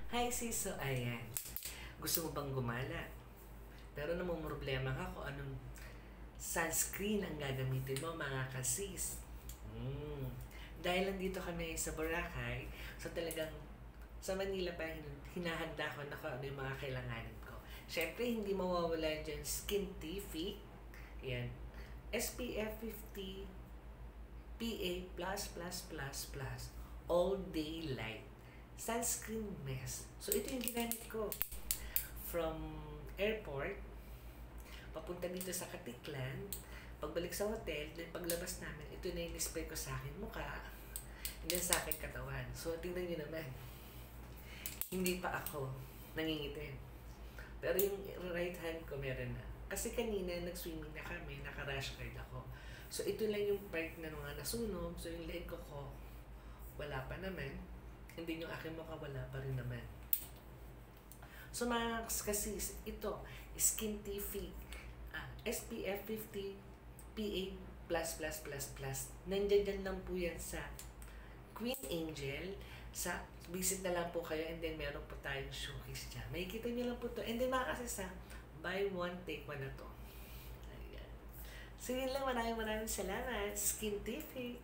Hi sis, so ayan. Gusto mo bang gumala? Pero namang problema ka kung anong sunscreen ang gagamitin mo mga kasis. Dahil nandito kami sa Boracay, so talagang sa Manila pa hinahanda ko na kung ano yung mga kailanganin ko. Siyempre, hindi mawawala dyan Skintific. Yan. SPF 50 PA++++, all day light sunscreen mist. So ito yung ginamit ko from airport papunta dito sa Katiklan. Pagbalik sa hotel, then paglabas namin, ito na yung spray ko sa akin mukha and then sa akin katawan. So tingnan nyo naman, hindi pa ako nangingitim, pero yung right hand ko meron na. Kasi kanina nag-swimming na kami, naka-rash guard ako. So ito lang yung part na mga nasunog. So yung leg ko wala pa naman. Hindi yung aking mukha wala pa rin naman. So mga kasi ito, Skintific, SPF 50 PA++++. Nandiyan lang po yan sa Queen Angel. Sa visit na lang po kayo and then meron po tayong showcase dyan. Makikita nyo lang po to. And then mga kasi buy one, take one na to. Ayan. So yun lang, maraming salamat. Skintific.